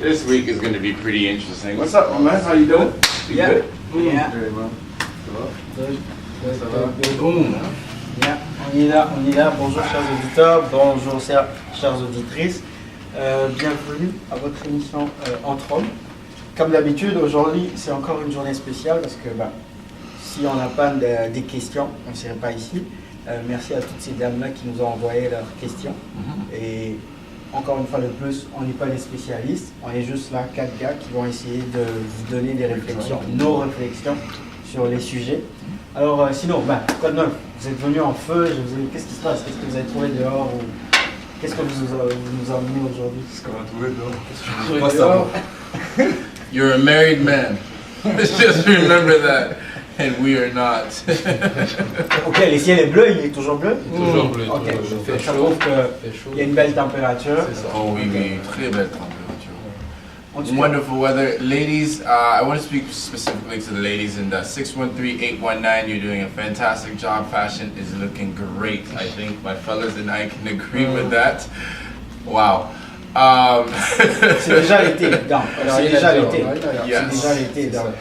This week is going to be pretty interesting. What's up, my man? How you doing? You Yeah. good? Yeah. Very well. Boom. Yeah. On y est là. Bonjour chers auditeurs, bonjour chères auditrices. Bienvenue à votre émission Entre Hommes. Comme d'habitude, aujourd'hui c'est encore une journée spéciale parce que si on n'a pas des questions, on ne serait pas ici. Merci à toutes ces dames-là qui nous ont envoyé leurs questions. Et encore une fois de plus, on n'est pas des spécialistes, on est juste là, 4 gars qui vont essayer de vous donner des réflexions, nos réflexions sur les sujets. Alors sinon, quoi de neuf? Vous êtes venus en feu, qu'est-ce qui se passe? Qu'est-ce que vous avez trouvé dehors ou qu'est-ce que vous nous emmenez aujourd'hui? Qu'est-ce qu'on a trouvé dehors? Qu'est-ce que vous avez dehors? You're a married man. Just remember that. And we are not. Ok, le ciel est bleu, il est toujours bleu? Toujours bleu. Ok, Toujours bleu. ça prouve qu'il y a une belle température. Oh, oui, très belle température. Wonderful weather. Ladies, I want to speak specifically to the ladies in the 613-819. You're doing a fantastic job. Fashion is looking great. I think my fellas and I can agree with that. Wow. C'est déjà l'été, donc. C'est déjà l'été. Yes. C'est déjà l'été, donc.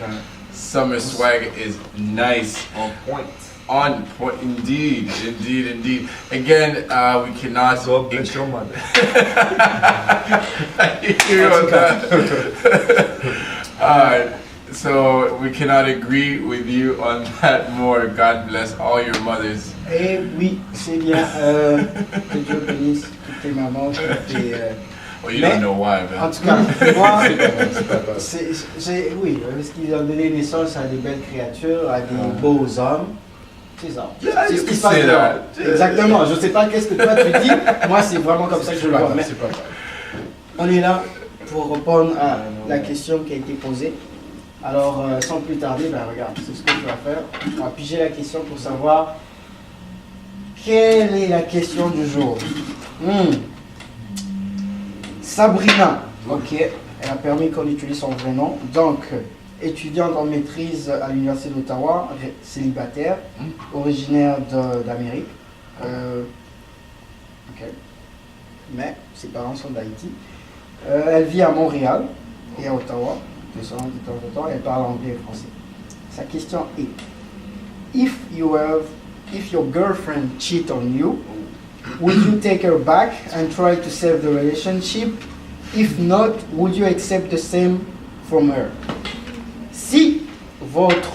Summer swag is nice. On point. On point, indeed. Again, we cannot. God bless your mother. I hear you on that. So we cannot agree with you on that more. God bless all your mothers. Eh oui, c'est bien. Que Dieu bénisse toutes tes mamans, toutes tes. Well, you don't know why, man. En tout cas, moi, oui, parce qu'ils ont donné naissance à des belles créatures, à des beaux hommes. C'est ça. Yeah, C'est you ce qui can se passe say dehors. that. Exactement. Je ne sais pas qu'est-ce que toi tu dis. Moi, c'est vraiment comme ça que je le vois. Mais C'est pas grave. on est là pour répondre à la question qui a été posée. Alors, sans plus tarder, regarde, c'est ce que tu vas faire. On va piger la question pour savoir quelle est la question du jour. Sabrina, ok, elle a permis qu'on utilise son vrai nom. Donc, étudiante en maîtrise à l'Université d'Ottawa, célibataire, originaire d'Amérique. Ok, mais ses parents sont d'Haïti. Elle vit à Montréal et à Ottawa. De temps en temps, elle parle anglais et français. Sa question est: if your girlfriend cheat on you, would you take her back and try to save the relationship? If not, would you accept the same from her? Si votre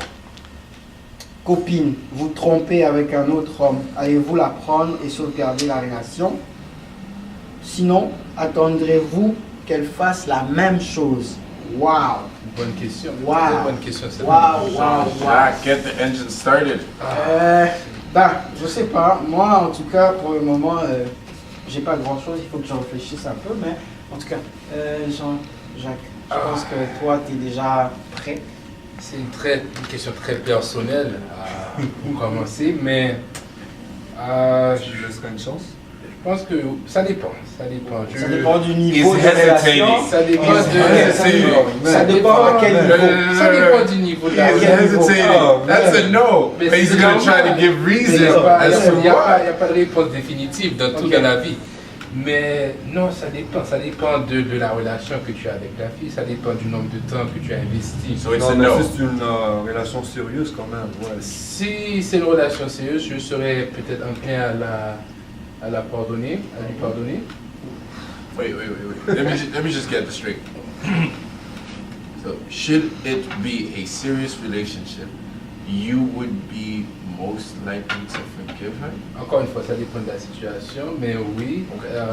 copine vous trompez avec un autre homme, allez-vous la prendre et sauvegarder la relation? Sinon, attendrez-vous qu'elle fasse la même chose? Wow! Bonne question. Wow! Bonne question. Wow! Jack, get the engine started. Je sais pas. Moi, en tout cas, pour le moment, j'ai pas grand chose. Il faut que je réfléchisse un peu. Mais en tout cas, Jacques, je pense que toi, tu es déjà prêt. C'est une question très personnelle pour commencer, mais Je laisserai une chance. je pense que ça dépend. Ça dépend du niveau de hesitating. relation. Ça dépend Ça dépend à quel niveau. Ça dépend du niveau de la He's relation. hesitating. That's a no. Mais But he's c'est going to try normal. to give reason Il n'y as to why. a pas de réponse définitive dans tout Ok. dans la vie. Mais non, ça dépend. Ça dépend de la relation que tu as avec la fille. Ça dépend du nombre de temps que tu as investi. So it's Non, a mais no. c'est une relation sérieuse quand même. Ouais. Si c'est une relation sérieuse, je serais peut-être enclin à la pardonner, à lui pardonner. Wait. Let me just get this straight. So, should it be a serious relationship, you would be most likely to forgive her? Encore une fois, ça dépend de la situation, mais oui.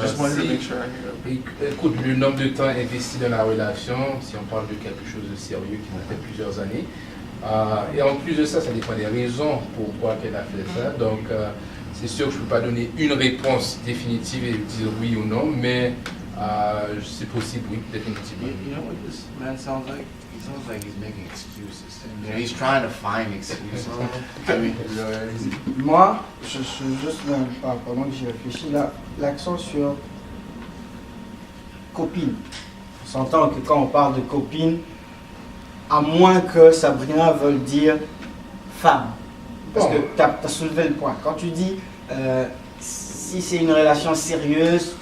Just wanted to si- make sure I hear it. Écoute, le nombre de temps investi dans la relation, si on parle de quelque chose de sérieux qui m'a fait plusieurs années, et en plus de ça, ça dépend des raisons pourquoi qu'elle a fait ça. Donc, c'est sûr que je ne peux pas donner une réponse définitive et dire oui ou non, mais c'est possible, oui, définitivement. You know what this man sounds like? He sounds like he's making excuses. You know, he's trying to find excuses. I mean, Moi, je suis juste pendant que j'y réfléchis là, l'accent sur copine. On s'entend que quand on parle de copine, à moins que Sabrina veuille dire femme. Parce que tu as soulevé le point. Quand tu dis si c'est une relation sérieuse,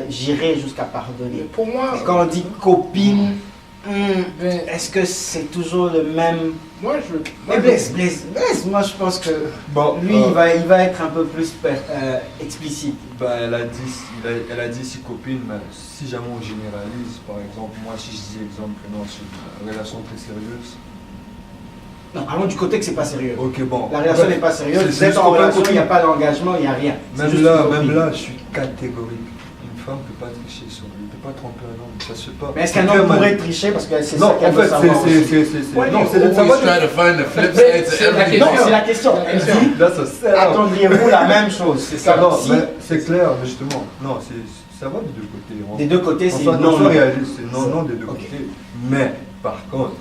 j'irai jusqu'à pardonner. Pour moi, Mais quand on dit copine, ben, est-ce que c'est toujours le même? moi, Mais Blaise, moi je pense que Bon, lui, il va être un peu plus explicite. bah, elle a dit si copine, mais si jamais on généralise, par exemple, moi si je dis exemple, non, c'est une relation très sérieuse. Non, parlons du côté que c'est pas sérieux. Ok, bon. La relation n'est pas sérieuse, vous êtes en relation, il n'y a pas d'engagement, il n'y a rien. C'est juste une copine. Même là, je suis catégorique. Une femme ne peut pas tricher sur lui, ne peut pas tromper un homme, ça se fait pas. Mais est-ce qu'un homme pourrait tricher parce que c'est ça Non, qu'elle en veut fait, savoir aussi. Ouais, non, mais c'est ça va Always try to find the flip side to C'est la everything. Non, c'est la question. Elle dit, Là, ça sert. attendriez-vous la même chose? C'est ça. Non, Si, mais c'est clair, mais justement. Non, ça va des deux côtés. des deux côtés, c'est Enfin, non. non, réaliste, c'est non des deux Ok. côtés. Mais, par contre,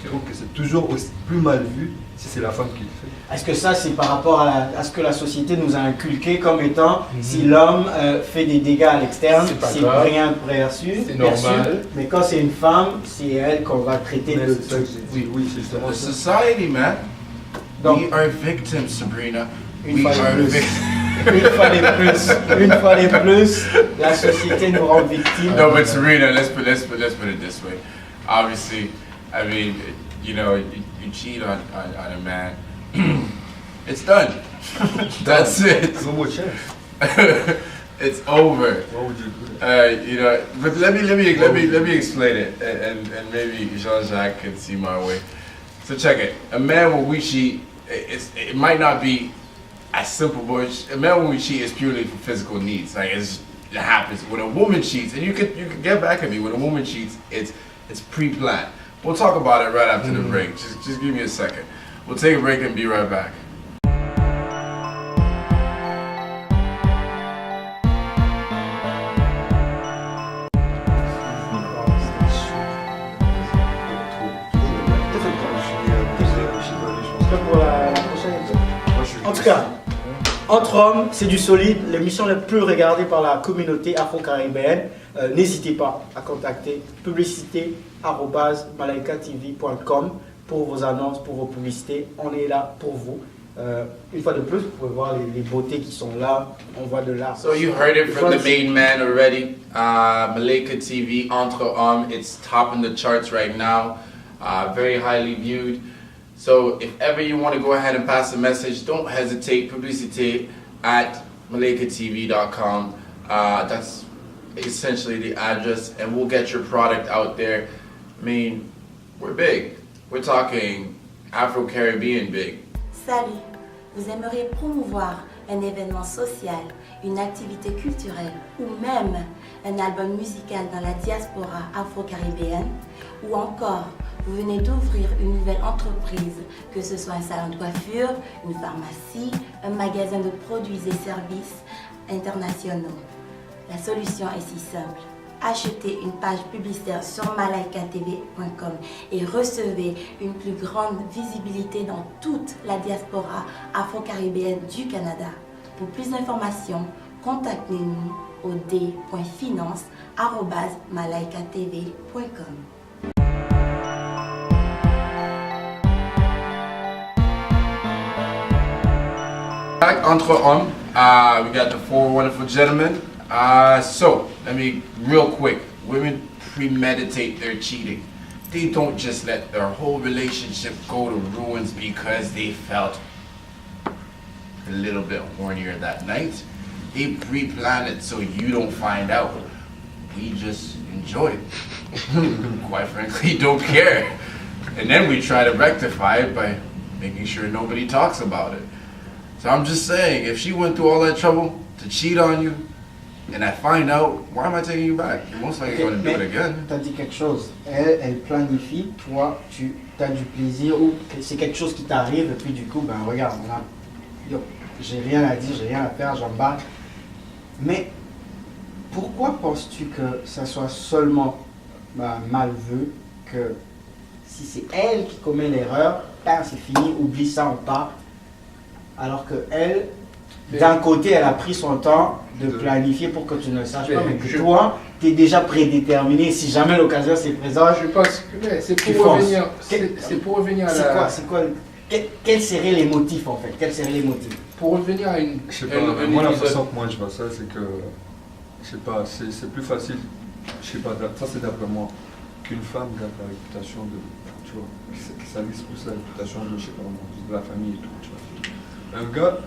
je trouve que c'est toujours aussi plus mal vu si c'est la femme qui le fait. Est-ce que ça, c'est par rapport à ce que la société nous a inculqué comme étant si l'homme fait des dégâts à l'externe, C'est pas c'est grave. rien perçu, C'est perçu. normal. Mais quand c'est une femme, c'est elle qu'on va traiter Mais de c'est ça que j'ai dit. Oui, c'est justement The ça. society, man. Donc, We are victims, Sabrina. Une We fois de are plus. victims. une fois de plus, la société nous rend victimes. No, but Serena, let's put it this way. Obviously, I mean, you know, you cheat on a man, it's done. That's it. No more chance. It's over. Why would you do that? You know, but let me explain it, and maybe Jean-Jacques can see my way. So check it. A man when we cheat, it might not be as simple, but a man when we cheat is purely for physical needs. Like it happens. When a woman cheats, and you can get back at me. When a woman cheats, it's pre-planned. We'll talk about it right after the break. Just give me a second. We'll take a break and be right back. Pour la prochaine épisode. En tout cas, Entre Hommes, c'est du solide, l'émission la plus regardée par la communauté afro-caribéenne. N'hésitez pas à contacter publicité@malaikatv.com pour vos annonces, pour vos publicités. On est là pour vous. Une fois de plus, vous pouvez voir les beautés qui sont là. On voit de l'art. So you heard it from the main man already. Malaika TV, Entre Hommes, it's top in the charts right now. Very highly viewed. So if ever you want to go ahead and pass a message, don't hesitate. Publicity at malaikatv.com. That's essentially the address, and we'll get your product out there. I mean, we're big. We're talking Afro-Caribbean big. Salut, vous aimeriez promouvoir un événement social, une activité culturelle ou même un album musical dans la diaspora afro-caribéenne, ou encore vous venez d'ouvrir une nouvelle entreprise, que ce soit un salon de coiffure, une pharmacie, un magasin de produits et services internationaux. La solution est si simple. Achetez une page publicitaire sur malaikatv.com et recevez une plus grande visibilité dans toute la diaspora afro-caribéenne du Canada. Pour plus d'informations, contactez-nous au d.finance@malaikatv.com. Back Entre Hommes, we got the four wonderful gentlemen. So, let me, real quick, women premeditate their cheating. They don't just let their whole relationship go to ruins because they felt a little bit hornier that night. They pre-plan it so you don't find out. We just enjoy it. Quite frankly, don't care. And then we try to rectify it by making sure nobody talks about it. So I'm just saying, if she went through all that trouble to cheat on you, and I find out, why am I taking you back? You're most likely going to do it again. Tu as dit quelque chose. Elle planifie, toi, tu as du plaisir ou c'est quelque chose qui t'arrive et puis du coup, ben regarde, là, yo, j'ai rien à dire, j'ai rien à faire, j'embarque. Mais pourquoi penses-tu que ça soit seulement mal vu que si c'est elle qui commet l'erreur, ben c'est fini, oublie ça, on part. Alors que elle, d'un côté, elle a pris son temps de planifier pour que tu ne le saches pas, mais que toi, tu es déjà prédéterminé. Si jamais l'occasion s'est présente, Je pense que c'est Tu pour fonces. revenir. C'est pour revenir à la. quels seraient les motifs en fait? Quels seraient les motifs? pour revenir à une. Je sais pas, moi la façon que moi je vois ça, c'est que, je sais pas, c'est plus facile, je sais pas, ça c'est d'après moi, qu'une femme garde la réputation de, tu vois, que ça lisse plus la réputation de, je sais pas, de la famille et tout, tu vois. Un gars,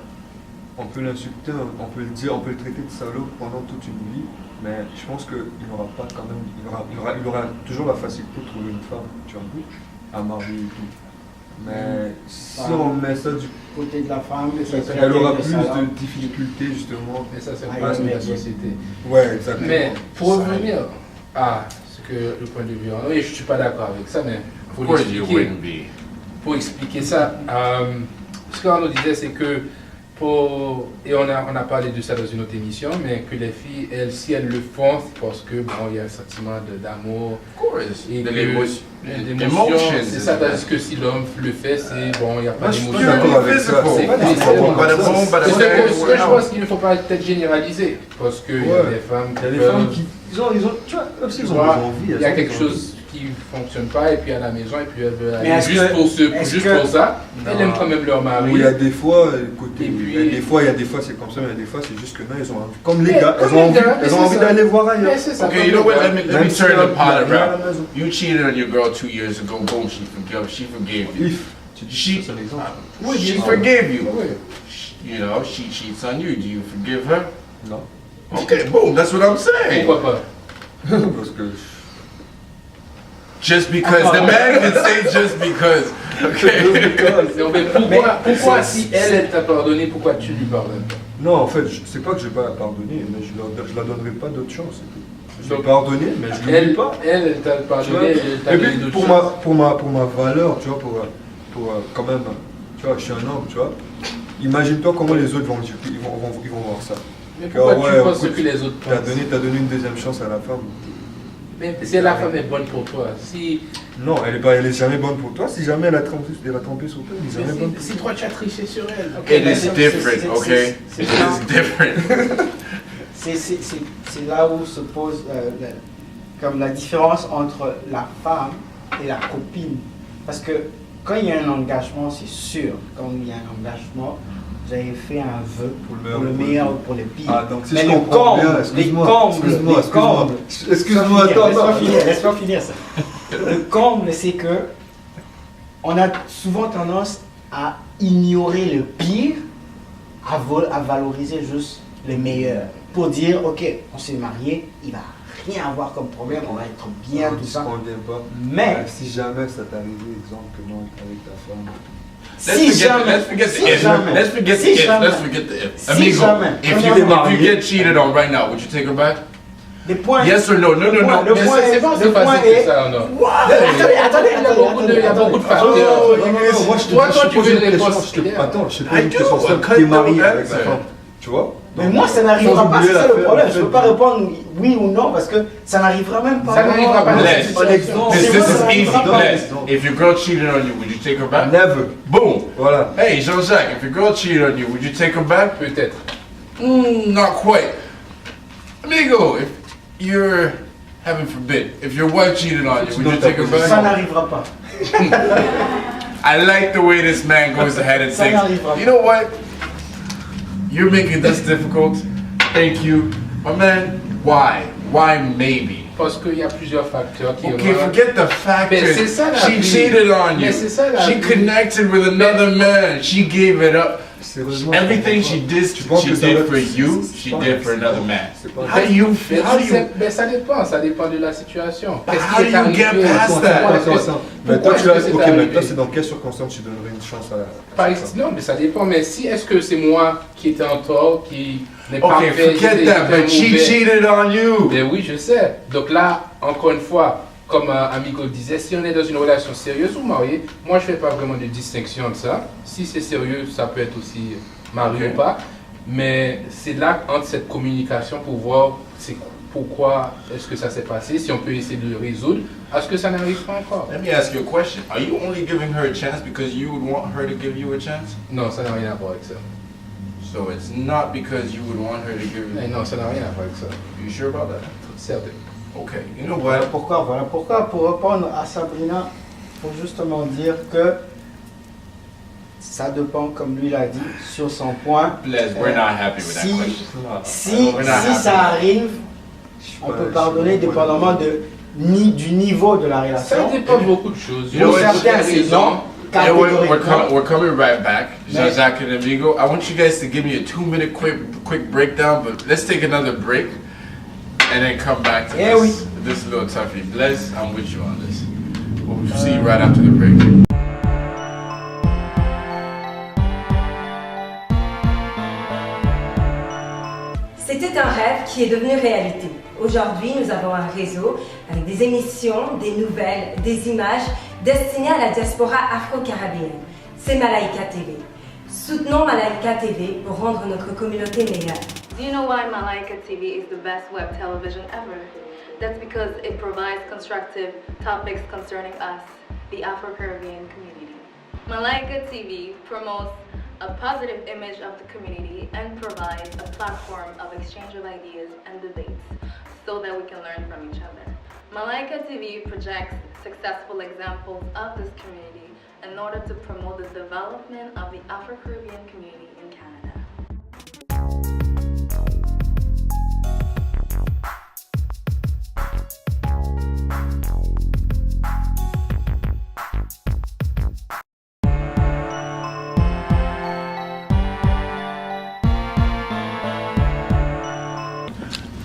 on peut l'insulter, on peut le dire, on peut le traiter de salaud pendant toute une vie, mais je pense qu'il n'aura pas quand même, il aura toujours la facilité de trouver une femme, tu vois, à marier et tout. Mais si on met ça du côté de la femme, elle aura plus de difficultés justement. Mais ça, c'est Ah, le problème de la oui. société. Ouais, exactement. Mais pour revenir à ce que le point de vue. Oui, je ne suis pas d'accord avec ça, mais Of course you wouldn't be. pour expliquer ça, ce qu'on nous disait, c'est que et on a parlé de ça dans une autre émission, mais que les filles, elles, si elles le font, c'est parce que bon, il y a un sentiment d'amour. Of course. Et De que- l'émotion. d'émotion, c'est ça, tandis que si l'homme le fait, c'est bon, il n'y a pas Moi, je suis d'émotion. pas d'accord avec ça. Physical. C'est pas C'est- nécessairement Bada ça. boom, bada C'est ce bang, que je whatever. pense qu'il ne faut pas peut-être généraliser, parce qu'il y a Ouais. des femmes Il y a des peuvent- femmes qui. Ils ont, tu vois, même s'ils ont Voilà. des envies. Il y a quelque chose qui ne fonctionne pas, et puis à la maison, et puis elles veulent Mais aller est-ce juste que- pour est-ce juste que- pour ça. Non. Elles aiment quand même leur mari. Où il y a des fois, côté, Et puis- il y a des fois c'est comme ça, mais il y a des fois c'est juste que non, ils ont envie. Comme les Mais gars, comme elles ont les envie, gars, mais elles ont c'est envie ça. d'aller voir ailleurs. Mais c'est ça. Okay, you know what? Let me Même si turn the elle pot a rien à la around. maison. You cheated on your girl 2 years ago. Boom, she forgave you. If, tu dis, She, c'est un exemple. Oui, she bien sûr. forgave you. Oui. You know, she cheats on you. Do you forgive her? Non. Okay, boom. That's what I'm saying. Pourquoi pas? Parce que. Just because the man can say just because. Okay. Mais pourquoi si elle t'a pardonné, pourquoi tu lui pardonnes pas? Non, en fait, c'est pas que je vais pas la pardonner, mais je la donnerai pas d'autre chance. c'est tout. Je vais Donc, pardonner, mais je ne l'oublie pas. Elle t'a Tu vois. pardonné, elle t'a Et donné puis d'autres pour choses. ma valeur, tu vois, pour quand même, tu vois, je suis un homme, tu vois. Imagine-toi comment les autres vont voir ça. Mais pourquoi Ouais, tu penses écoute, que les autres T'as pensent? donné une deuxième chance à la femme. Mais si la femme est bonne pour toi, si, Non, elle est jamais bonne pour toi. Si jamais elle a trompé sur toi, elle est jamais bonne pour si toi tu as triché sur elle, It mais is c'est- different, c'est- okay? c'est- It c'est- is different. C'est là où se pose comme la différence entre la femme et la copine. Parce que quand il y a un engagement, c'est sûr, quand il y a un engagement, vous avez fait un vœu Pour pour le meilleur ou pour le pire. Ah, donc si Mais je les comprends bien, combles, excuse-moi, Laisse-moi attends. finir, laisse-moi finir ça. Le comble, c'est que on a souvent tendance à ignorer le pire, à valoriser juste le meilleur. Pour dire, ok, on s'est marié, il va rien avoir comme problème, on va être bien, tout ça. Mais Si jamais ça t'est arrivé, exemple, que non, avec ta femme. si jamais, Let's forget the si if. jamais, Let's forget the si if. jamais, Let's forget the if. Si Amigo, jamais. if Quand you, on est if marié. you get cheated on right now, would you take her back? des points. Yes or no? No, no, Le point- no. le mais point c'est est- pas le aussi point facile est- que ça, non. Attendez, Il y a beaucoup de facteurs. Moi, je te Toi, dis, toi, je tu pose veux une les question, réponses je te- claires. Attends, je te pose I une do, question I simple. cut T'es them marié avec ta answer. femme, tu vois? Mais moi, ça n'arrivera Sans pas, oublier c'est ça le l'affaire, problème. en Je fait. ne peux pas répondre oui ou non parce que ça n'arrivera même pas. Ça n'arrivera pas. Les. Un exemple. This C'est moi, ça is easy. n'arrivera pas. Les. If your girl cheated on you, would you take her back? Never. Boom. Voilà. Hey, Jean-Jacques, if your girl cheated on you, would you take her back? Peut-être. Not quite. Amigo, if you're, heaven forbid, if your wife cheated on you, would you take her Ça back? n'arrivera pas. I like the way this man goes ahead and Ça thinks. n'arrivera You know what? You're making this difficult. Thank you. My man, why? Why maybe? Parce qu'il y a plusieurs facteurs qui Okay, rentrent. forget the factors. Mais c'est ça, la She vie. cheated on you. Mais c'est ça, la She vie. connected with another man. She gave it up. Sérieusement, Everything je she comprends did, Tu penses she que ça did va- for you. c'est She pas- did for another man. C'est pas- How do you feel? How do you? Mais ça dépend de la situation. But Qu'est-ce how qui do est you arrivé? get past Pourquoi that? est-ce que- Mais pourquoi toi, est-ce tu que as. c'est Ok, mais arrivé? toi, c'est dans quelles circonstances tu donnerais une chance à la. Par exemple, non, mais ça dépend. Mais si est-ce que c'est moi qui étais en tort, qui n'est pas Okay, fait, forget that. But she cheated on you. Ben oui, je sais. Donc là, encore une fois, comme Amigo disait, si on est dans une relation sérieuse ou mariée, moi je fais pas vraiment de distinction entre ça. Si c'est sérieux, ça peut être aussi marié Ok. ou pas. Mais c'est là, entre cette communication, pour voir pourquoi est-ce que ça s'est passé, si on peut essayer de le résoudre, est-ce que ça n'arrive pas encore? Let me ask you a question. Are you only giving her a chance because you would want her to give you a chance? Non, ça n'a rien à voir avec ça. So it's not because you would want her to give Eh you. non, ça n'a rien à voir avec ça. You sure about that? Certain. Okay. You know Voilà what? pourquoi, pour répondre à Sabrina, il faut justement dire que Ça dépend, comme lui l'a dit, sur son point. Blaise, we're not happy with that Si, question. si ça arrive, on peut pardonner dépendamment du niveau de la Ça relation. dépend de beaucoup de choses. You know Pour what? certains, c'est non. And Catégoriquement. we're coming right back, Jean-Jacques and Amigo. I want you guys to give me a 2-minute quick breakdown, but let's take another break and then come back to this little toughie. Blaise, I'm with you on this. We'll see you right after the break. C'était un rêve qui est devenu réalité. Aujourd'hui, nous avons un réseau avec des émissions, des nouvelles, des images destinées à la diaspora afro-caribéenne. C'est Malaika TV. Soutenons Malaika TV pour rendre notre communauté meilleure. Do you know why Malaika TV is the best web television ever? That's because it provides constructive topics concerning us, the Afro-Caribbean community. Malaika TV promotes a positive image of the community and provides a platform of exchange of ideas and debates so that we can learn from each other. Malaika TV projects successful examples of this community in order to promote the development of the Afro-Caribbean community in Canada.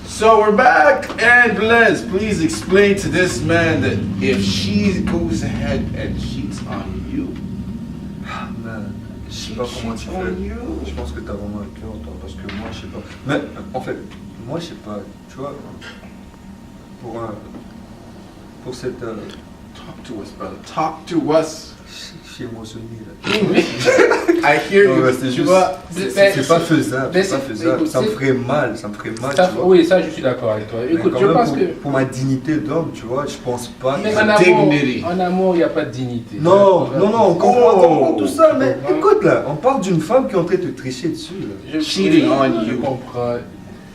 So we're back, and Blaise, please explain to this man that if she goes ahead and cheats on you, Man, je sais pas comment tu fais. Je pense que t'as vraiment un cœur, toi, parce que moi, je sais pas. Mais en fait, moi, je sais pas. Tu vois, pour cette, talk to us, brother. Talk to us. je suis émotionné là. I hear Non, you. mais c'est Tu juste, vois, c'est pas faisable. mais C'est pas c'est- faisable. écoute, Ça me c'est- ferait mal. Ça me ferait mal. Ça, tu vois. oui, ça, je suis d'accord avec toi. Mais Écoute, quand je même, pense pour, que. pour ma dignité d'homme, tu vois, je pense pas. Mais que- Dignity. en amour, il n'y a pas de dignité. Non, non, non, on comprend tout ça, mais Oh. écoute là, on parle d'une femme qui est en train de te tricher dessus. Là. Cheating on Je you. comprends.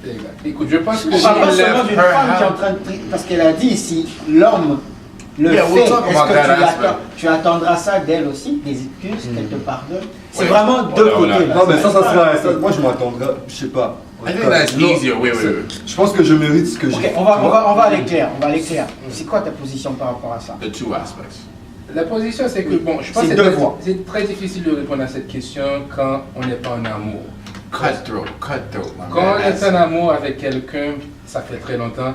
Les gars. Écoute, je pense que. On parle pas She seulement left d'une her femme qui est en house. train de parce qu'elle a dit ici, l'homme le Yeah, fait. we'll talk Est-ce about que that aspect. tu attendras ça d'elle aussi, des excuses, qu'elle te pardonne? C'est vraiment deux Hold on, côtés. là. Non, mais ça serait. Moi, je m'attendrais, je sais pas. I think that's Non, easier. Wait. Je pense que je mérite ce que j'ai. Ok, on va aller clair. On va aller clair. C'est quoi ta position par rapport à ça? The two aspects. La position, c'est que, bon, je pense C'est que deux voies. c'est très difficile de répondre à cette question quand on n'est pas en amour. Cutthroat, my Quand man. on est en amour avec quelqu'un, ça fait très longtemps,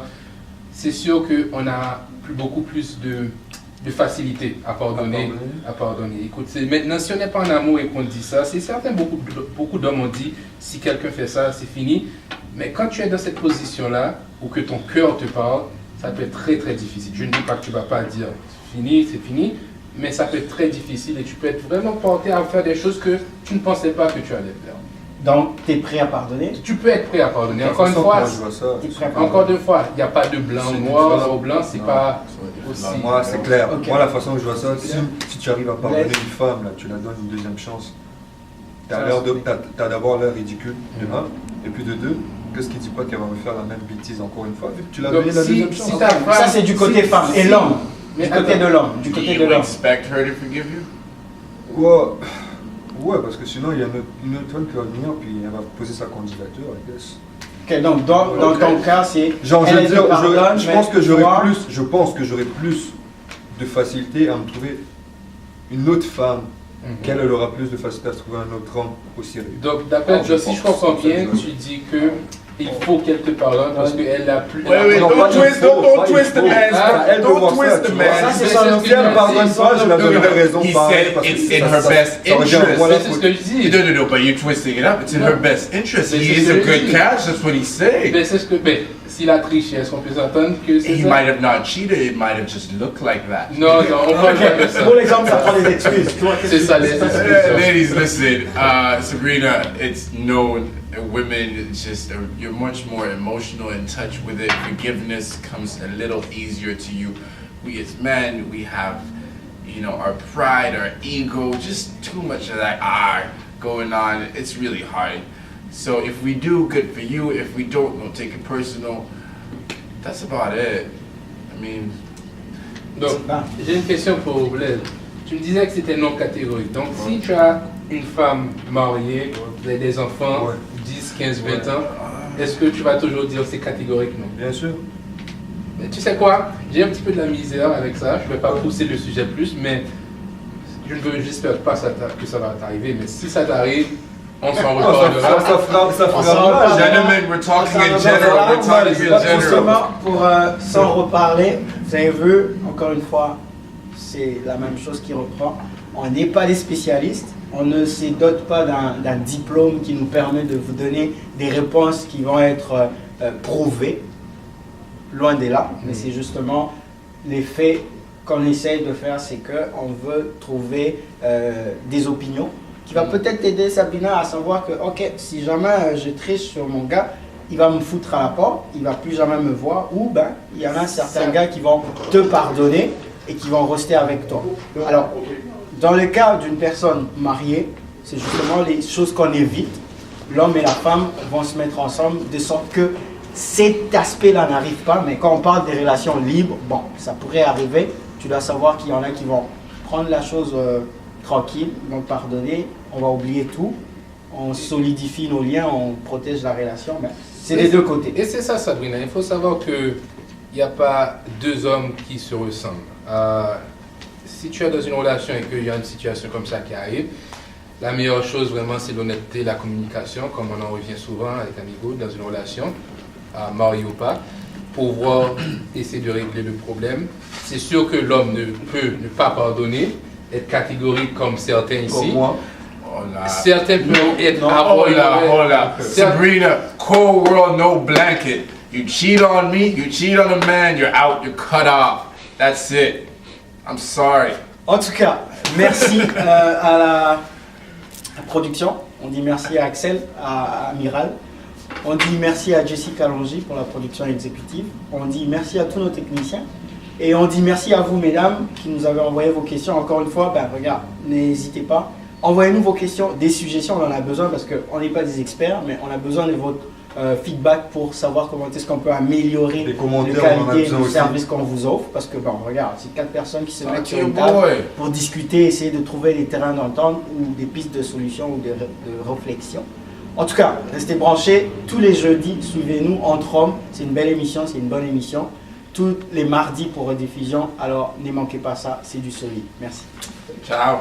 c'est sûr qu'on a beaucoup plus de facilité à pardonner. Écoute, maintenant, si on n'est pas en amour et qu'on dit ça, c'est certain, beaucoup d'hommes ont dit, si quelqu'un fait ça, c'est fini. Mais quand tu es dans cette position-là, ou que ton cœur te parle, ça peut être très très difficile. Je ne dis pas que tu ne vas pas dire, c'est fini, mais ça peut être très difficile et tu peux être vraiment porté à faire des choses que tu ne pensais pas que tu allais faire. Donc, tu es prêt à pardonner? Tu peux être prêt à pardonner. De toute Encore une façon, fois, moi, je vois ça. T'es prêt à pardonner? encore une fois, il n'y a pas de blanc, C'est noir, différent. noir ou blanc, c'est Non. pas aussi. Moi, c'est clair. Ok. Moi, la façon dont je vois ça, si tu arrives à pardonner Laisse. une femme, là, tu la donnes une deuxième chance. Ça, T'as d'abord l'air ridicule, de un, et puis de deux, qu'est-ce qui dit pas qu'elle va me faire la même bêtise encore une fois, vu que tu l'as Donc, donné la si- deuxième si chance. ta femme- Ça, c'est du côté si- femme. Et si- l'homme? Mais Du côté attends. de l'homme. Du Do côté de you l'homme. expect her to forgive you? Ouais, parce que sinon, il y a une autre femme qui va venir, puis elle va poser sa candidature, I guess. Ok, donc dans ton cas, c'est. Genre, elle te pardonne, je mais pense que toi- j'aurais plus de facilité à me trouver une autre femme, Mhm. qu'elle elle aura plus de facilité à se trouver un autre homme au sérieux. Donc, d'après Je si je pense. comprends bien, tu dis que il faut qu'elle te pardonne parce qu'elle a plus. Wait, Non, don't pas twist, il faut, don't pas il twist the faut. man's. Ah, elle Don't doit voir twist ça, the tu vois. man's. Ça, c'est Mais son c'est ce Si elle que ne pardonne je pas, je la No, no, donnerai no. raison He pareil, said parce que it's ça- in her ça- best ça revient interest. voilà C'est ce que je dis. No, but you're twisting it up. It's in No. her best interest. Mais He c'est is ce a que je good dis. catch. That's what he's saying. Ben, c'est ce que. Ben, s'il a triché, est-ce qu'on peut s'entendre que c'est He ça? might have not cheated. It might have just looked like that. Non, on parle pas de ça. Pour l'exemple, ça prend des excuses. Toi, qu'est-ce C'est que ça, tu les dis? Ladies, listen. Sabrina, it's known. Women, just you're much more emotional in touch with it. Forgiveness comes a little easier to you. We as men, we have, our pride, our ego, just too much of that going on. It's really hard. So if we do, good for you. If we don't take it personal. That's about it. I mean, Donc, j'ai une question pour Blaise. Tu me disais que c'était non catégorique. Donc, si tu as une femme mariée, vous avez des enfants, Ouais. 10, 15, 20 ans, est-ce que tu vas toujours dire c'est catégorique non? Bien sûr. Mais tu sais quoi? J'ai un petit peu de la misère avec ça, je ne vais pas pousser le sujet plus, mais j'espère pas que ça va t'arriver, mais si ça t'arrive, on s'en reparlera. Ça On fera s'en mal. reparle. Gentlemen, we're talking in On s'en general. reparlera. We're talking in general. Justement, pour s'en reparler, vous avez vu, encore une fois, c'est la même chose qui reprend. On n'est pas des spécialistes, on ne se dote pas d'un diplôme qui nous permet de vous donner des réponses qui vont être prouvées, loin de là, mais c'est justement les faits qu'on essaye de faire, c'est qu'on veut trouver des opinions qui va peut-être aider Sabrina à savoir que, ok, si jamais je triche sur mon gars, il va me foutre à la porte, il va plus jamais me voir, ou ben, il y en a certains gars qui vont te pardonner et qui vont rester avec toi. Alors, dans le cas d'une personne mariée, c'est justement les choses qu'on évite. L'homme et la femme vont se mettre ensemble de sorte que cet aspect-là n'arrive pas, mais quand on parle des relations libres, bon, ça pourrait arriver. Tu dois savoir qu'il y en a qui vont prendre la chose tranquille, ils vont pardonner, on va oublier tout, on solidifie nos liens, on protège la relation, mais c'est des deux côtés. Et c'est ça, Sabrina. Il faut savoir qu'il n'y a pas deux hommes qui se ressemblent. Si tu es dans une relation et qu'il y a une situation comme ça qui arrive, la meilleure chose vraiment, c'est l'honnêteté, la communication, comme on en revient souvent avec Amigo dans une relation, marié ou pas, pour pouvoir essayer de régler le problème. C'est sûr que l'homme ne peut ne pas pardonner, être catégorique comme certains ici. Comme moi. Hola. Certains peuvent être Hola, hola. Sabrina, cold world, no blanket. You cheat on me, you cheat on a man, you're out, you're cut off. That's it. I'm sorry. En tout cas, merci à la production, on dit merci à Axel, à Amiral, on dit merci à Jessica Longy pour la production exécutive, on dit merci à tous nos techniciens et on dit merci à vous mesdames qui nous avez envoyé vos questions. Encore une fois, ben regarde, n'hésitez pas, envoyez-nous vos questions, des suggestions, on en a besoin parce qu'on n'est pas des experts, mais on a besoin de votre feedback pour savoir comment est-ce qu'on peut améliorer Les la commentaires, on en a qualité besoin du aussi. service qu'on vous offre, parce que bon, regarde, c'est 4 personnes qui se mettent Fuck sur your une table boy. pour discuter, essayer de trouver des terrains d'entente ou des pistes de solutions ou de réflexion. En tout cas, restez branchés tous les jeudis, suivez-nous entre hommes, c'est une belle émission, c'est une bonne émission. Tous les mardis pour rediffusion, alors ne manquez pas ça, c'est du solide. Merci. Ciao.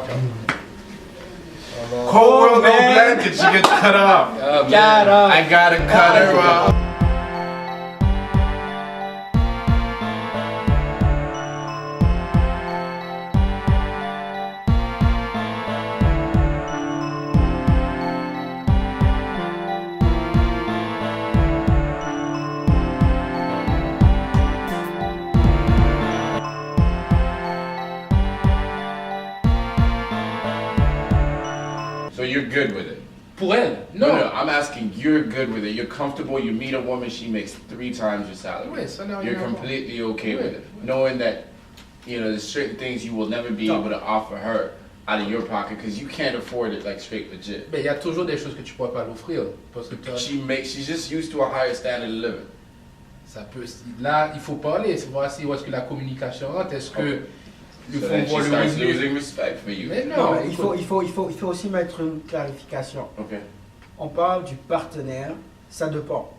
Cold world, no man. blanket, she gets cut off. Ah, man. Cut off. I gotta cut her off. So you're good with it? Pour elle, No, non. no, I'm asking, you're good with it. You're comfortable, you meet a woman, she makes 3 times your salary. Ouais, ça n'a rien You're à voir. completely okay Ouais. with it. Knowing that, you know, there's certain things you will never be able to offer her out of your pocket because you can't afford it like straight legit. Mais il y a toujours des choses que tu ne pourras pas l'offrir. Parce que She's just used to a higher standard of living. ça peut, là, il faut parler. C'est voir si où est-ce que la communication rentre. Est-ce que Okay. le So font then she voir le starts revenu? losing respect for you. Mais Non, non, mais il faut aussi mettre une clarification. Okay. On parle du partenaire, ça dépend.